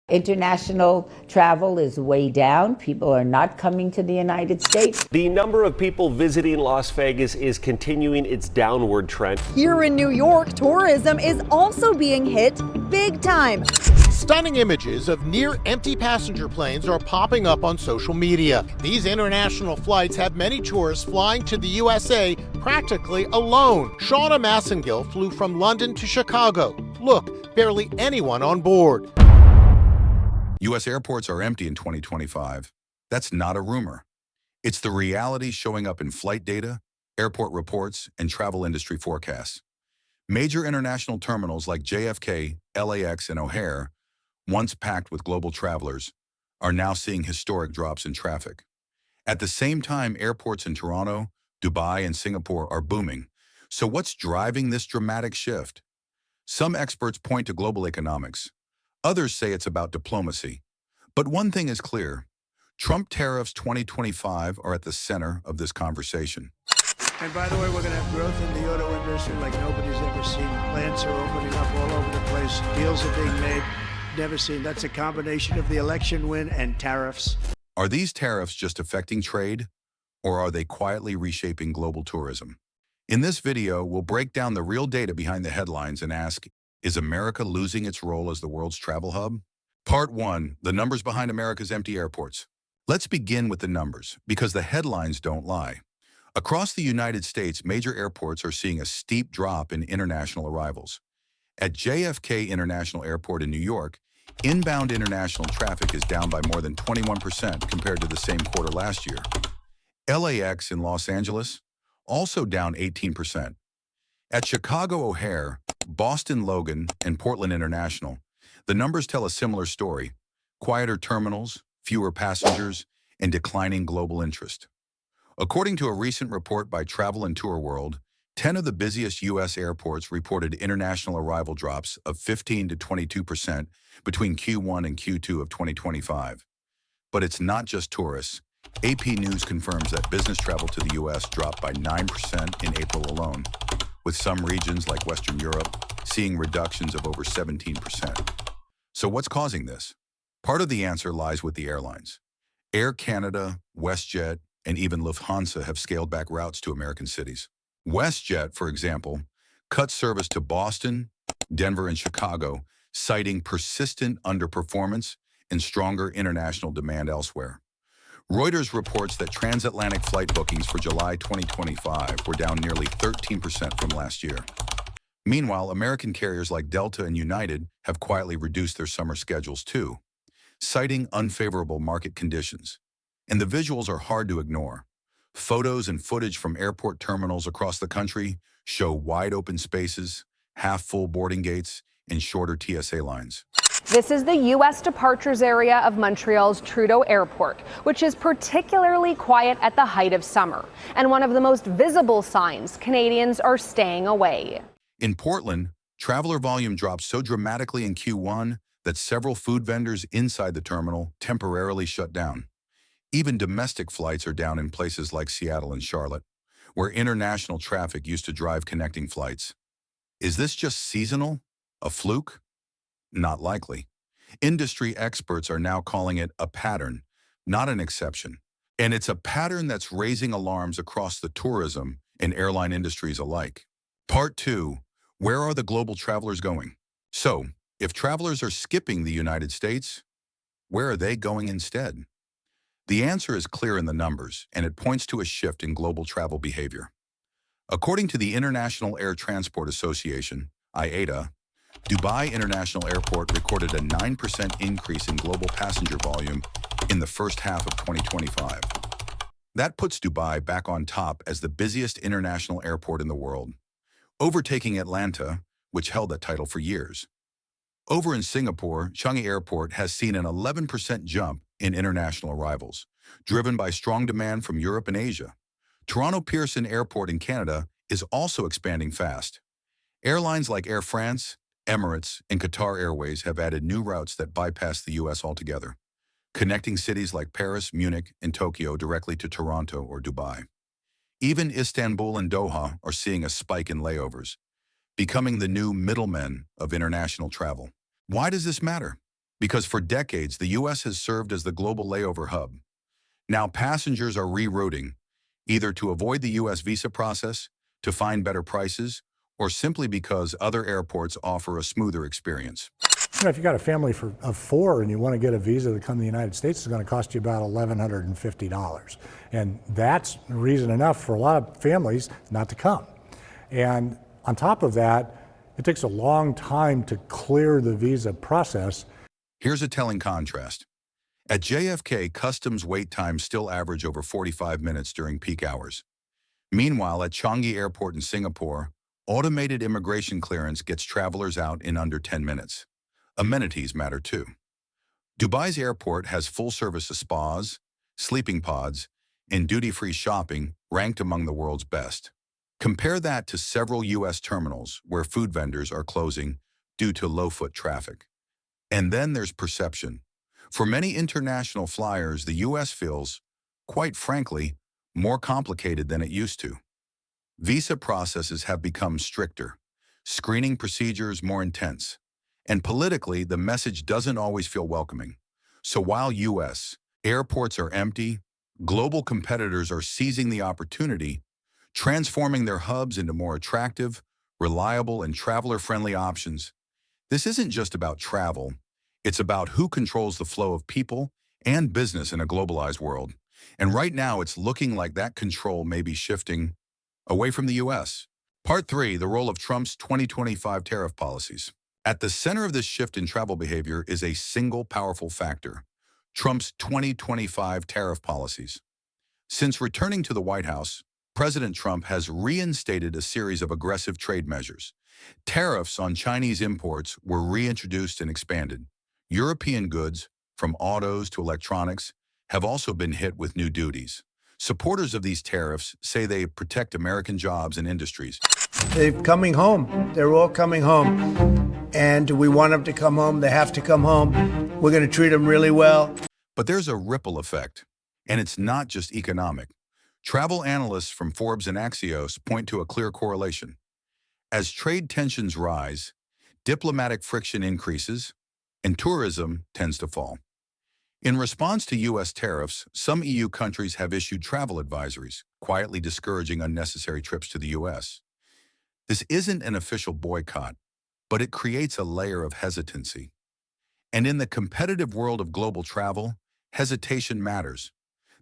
International travel is way down. People are not coming to the United States. The number of people visiting Las Vegas is continuing its downward trend. Here in New York, tourism is also being hit big time. Stunning images of near-empty passenger planes are popping up on social media. These international flights have many tourists flying to the USA practically alone. Shauna Massengill flew from London to Chicago. Look, barely anyone on board. U.S. airports are empty in 2025. That's not a rumor. It's the reality showing up in flight data, airport reports, and travel industry forecasts. Major international terminals like JFK, LAX, and O'Hare, once packed with global travelers, are now seeing historic drops in traffic. At the same time, airports in Toronto, Dubai, and Singapore are booming. So what's driving this dramatic shift? Some experts point to global economics. Others say it's about diplomacy. But one thing is clear. Trump tariffs 2025 are at the center of this conversation. And by the way, we're going to have growth in the auto industry like nobody's ever seen. Plants are opening up all over the place. Deals are being made. Never seen. That's a combination of the election win and tariffs. Are these tariffs just affecting trade, or are they quietly reshaping global tourism? In this video, we'll break down the real data behind the headlines and ask, is America losing its role as the world's travel hub? Part 1, the numbers behind America's empty airports. Let's begin with the numbers, because the headlines don't lie. Across the United States, major airports are seeing a steep drop in international arrivals. At JFK International Airport in New York, inbound international traffic is down by more than 21% compared to the same quarter last year. LAX in Los Angeles, also down 18%. At Chicago O'Hare, Boston Logan, and Portland International, the numbers tell a similar story: quieter terminals, fewer passengers, and declining global interest. According to a recent report by Travel and Tour World, 10 of the busiest U.S. airports reported international arrival drops of 15 to 22% between Q1 and Q2 of 2025. But it's not just tourists. AP News confirms that business travel to the U.S. dropped by 9% in April alone, with some regions like Western Europe seeing reductions of over 17%. So what's causing this? Part of the answer lies with the airlines. Air Canada, WestJet, and even Lufthansa have scaled back routes to American cities. WestJet, for example, cut service to Boston, Denver, and Chicago, citing persistent underperformance and stronger international demand elsewhere. Reuters reports that transatlantic flight bookings for July 2025 were down nearly 13% from last year. Meanwhile, American carriers like Delta and United have quietly reduced their summer schedules too, citing unfavorable market conditions. And the visuals are hard to ignore. Photos and footage from airport terminals across the country show wide-open spaces, half-full boarding gates, and shorter TSA lines. This is the U.S. departures area of Montreal's Trudeau Airport, which is particularly quiet at the height of summer, and one of the most visible signs Canadians are staying away. In Portland, traveler volume dropped so dramatically in Q1 that several food vendors inside the terminal temporarily shut down. Even domestic flights are down in places like Seattle and Charlotte, where international traffic used to drive connecting flights. Is this just seasonal? A fluke? Not likely. Industry experts are now calling it a pattern, not an exception. And it's a pattern that's raising alarms across the tourism and airline industries alike. Part 2, where are the global travelers going? So, if travelers are skipping the United States, where are they going instead? The answer is clear in the numbers, and it points to a shift in global travel behavior. According to the International Air Transport Association, IATA, Dubai International Airport recorded a 9% increase in global passenger volume in the first half of 2025. That puts Dubai back on top as the busiest international airport in the world, overtaking Atlanta, which held that title for years. Over in Singapore, Changi Airport has seen an 11% jump in international arrivals, driven by strong demand from Europe and Asia. Toronto Pearson Airport in Canada is also expanding fast. Airlines like Air France, Emirates, and Qatar Airways have added new routes that bypass the U.S. altogether, connecting cities like Paris, Munich, and Tokyo directly to Toronto or Dubai. Even Istanbul and Doha are seeing a spike in layovers, becoming the new middlemen of international travel. Why does this matter? Because for decades, the U.S. has served as the global layover hub. Now passengers are rerouting, either to avoid the U.S. visa process, to find better prices, or simply because other airports offer a smoother experience. You know, if you got a family of four and you want to get a visa to come to the United States, it's going to cost you about $1,150. And that's reason enough for a lot of families not to come. And on top of that, it takes a long time to clear the visa process. Here's a telling contrast. At JFK, customs wait times still average over 45 minutes during peak hours. Meanwhile, at Changi Airport in Singapore, automated immigration clearance gets travelers out in under 10 minutes. Amenities matter too. Dubai's airport has full-service spas, sleeping pods, and duty-free shopping ranked among the world's best. Compare that to several U.S. terminals where food vendors are closing due to low-foot traffic. And then there's perception. For many international flyers, the U.S. feels, quite frankly, more complicated than it used to. Visa processes have become stricter, screening procedures more intense, and politically, the message doesn't always feel welcoming. So while U.S. airports are empty, global competitors are seizing the opportunity, transforming their hubs into more attractive, reliable, and traveler-friendly options. This isn't just about travel. It's about who controls the flow of people and business in a globalized world. And right now, it's looking like that control may be shifting away from the U.S. Part 3, the role of Trump's 2025 tariff policies. At the center of this shift in travel behavior is a single powerful factor: Trump's 2025 tariff policies. Since returning to the White House, President Trump has reinstated a series of aggressive trade measures. Tariffs on Chinese imports were reintroduced and expanded. European goods, from autos to electronics, have also been hit with new duties. Supporters of these tariffs say they protect American jobs and industries. They're coming home. They're all coming home. And we want them to come home. They have to come home. We're going to treat them really well. But there's a ripple effect, and it's not just economic. Travel analysts from Forbes and Axios point to a clear correlation. As trade tensions rise, diplomatic friction increases, and tourism tends to fall. In response to U.S. tariffs, some EU countries have issued travel advisories, quietly discouraging unnecessary trips to the U.S. This isn't an official boycott, but it creates a layer of hesitancy. And in the competitive world of global travel, hesitation matters.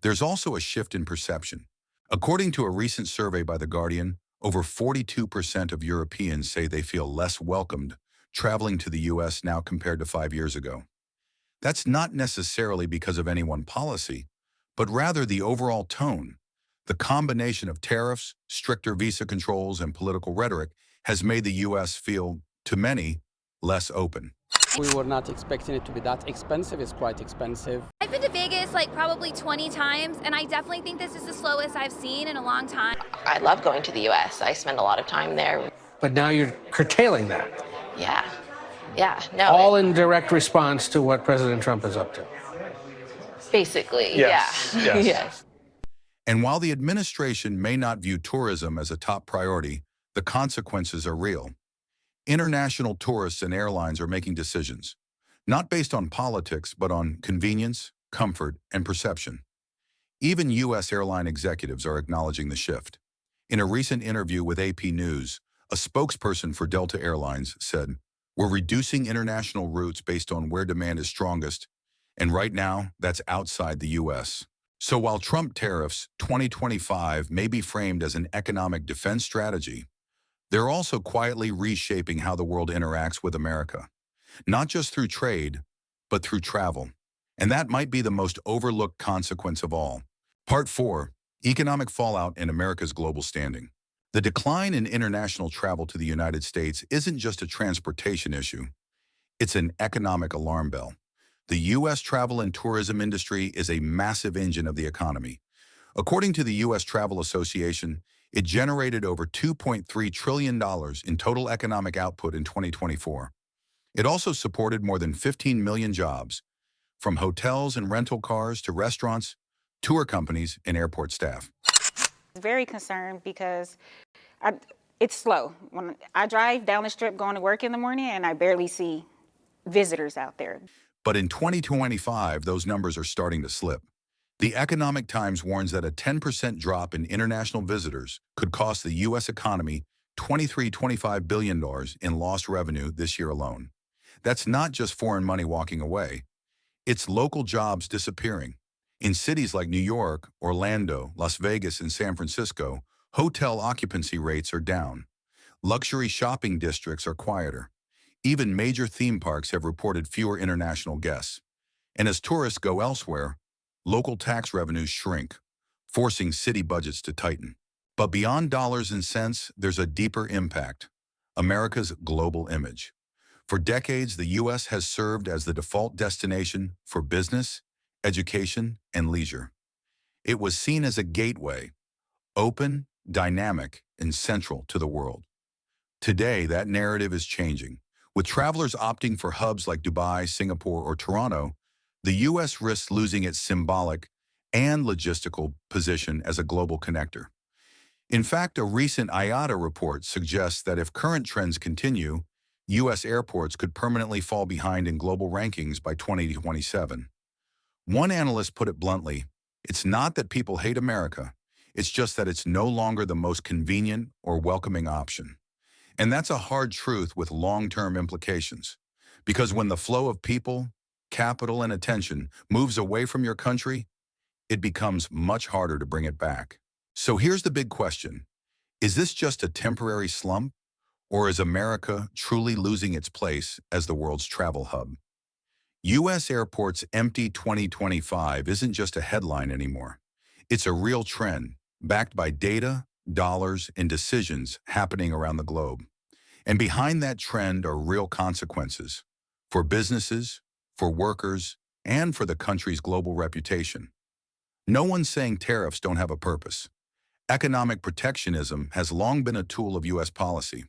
There's also a shift in perception. According to a recent survey by The Guardian, over 42% of Europeans say they feel less welcomed traveling to the U.S. now compared to 5 years ago. That's not necessarily because of any one policy, but rather the overall tone. The combination of tariffs, stricter visa controls, and political rhetoric has made the U.S. feel, to many, less open. We were not expecting it to be that expensive. It's quite expensive. I've been to Vegas like probably 20 times, and I definitely think this is the slowest I've seen in a long time. I love going to the U.S. I spend a lot of time there. But now you're curtailing that. Yeah, no. All in direct response to what President Trump is up to. Basically, Yes. yeah. Yes. Yes. And while the administration may not view tourism as a top priority, the consequences are real. International tourists and airlines are making decisions, not based on politics, but on convenience, comfort, and perception. Even U.S. airline executives are acknowledging the shift. In a recent interview with AP News, a spokesperson for Delta Airlines said, "We're reducing international routes based on where demand is strongest, and right now, that's outside the U.S." So while Trump tariffs 2025 may be framed as an economic defense strategy, they're also quietly reshaping how the world interacts with America, not just through trade, but through travel. And that might be the most overlooked consequence of all. Part 4, Economic Fallout and America's Global Standing. The decline in international travel to the United States isn't just a transportation issue. It's an economic alarm bell. The U.S. travel and tourism industry is a massive engine of the economy. According to the U.S. Travel Association, it generated over $2.3 trillion in total economic output in 2024. It also supported more than 15 million jobs, from hotels and rental cars to restaurants, tour companies, and airport staff. Very concerned because it's slow. When I drive down the strip going to work in the morning, and I barely see visitors out there. But in 2025, those numbers are starting to slip. The Economic Times warns that a 10% drop in international visitors could cost the U.S. economy $25 billion in lost revenue this year alone. That's not just foreign money walking away. It's local jobs disappearing. In cities like New York, Orlando, Las Vegas, and San Francisco, hotel occupancy rates are down. Luxury shopping districts are quieter. Even major theme parks have reported fewer international guests. And as tourists go elsewhere, local tax revenues shrink, forcing city budgets to tighten. But beyond dollars and cents, there's a deeper impact: America's global image. For decades, the U.S. has served as the default destination for business, education, and leisure. It was seen as a gateway, open, dynamic, and central to the world. Today, that narrative is changing. With travelers opting for hubs like Dubai, Singapore, or Toronto, the U.S. risks losing its symbolic and logistical position as a global connector. In fact, a recent IATA report suggests that if current trends continue, U.S. airports could permanently fall behind in global rankings by 2027. One analyst put it bluntly: it's not that people hate America, it's just that it's no longer the most convenient or welcoming option. And that's a hard truth with long-term implications. Because when the flow of people, capital, and attention moves away from your country, it becomes much harder to bring it back. So here's the big question: is this just a temporary slump, or is America truly losing its place as the world's travel hub? U.S. airports empty 2025 isn't just a headline anymore. It's a real trend, backed by data, dollars, and decisions happening around the globe. And behind that trend are real consequences for businesses, for workers, and for the country's global reputation. No one's saying tariffs don't have a purpose. Economic protectionism has long been a tool of U.S. policy.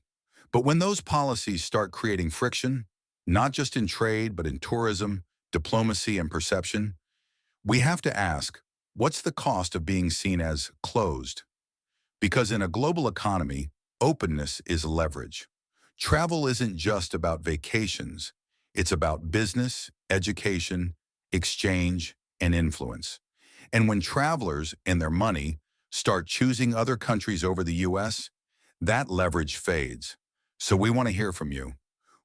But when those policies start creating friction, not just in trade, but in tourism, diplomacy, and perception, we have to ask, what's the cost of being seen as closed? Because in a global economy, openness is leverage. Travel isn't just about vacations. It's about business, education, exchange, and influence. And when travelers and their money start choosing other countries over the U.S., that leverage fades. So we want to hear from you.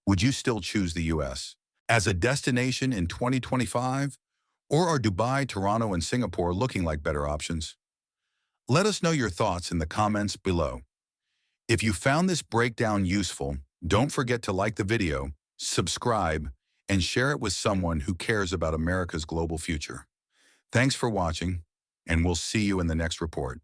Would you still choose the U.S. as a destination in 2025? Or are Dubai, Toronto, and Singapore looking like better options? Let us know your thoughts in the comments below. If you found this breakdown useful, don't forget to like the video, subscribe, and share it with someone who cares about America's global future. Thanks for watching, and we'll see you in the next report.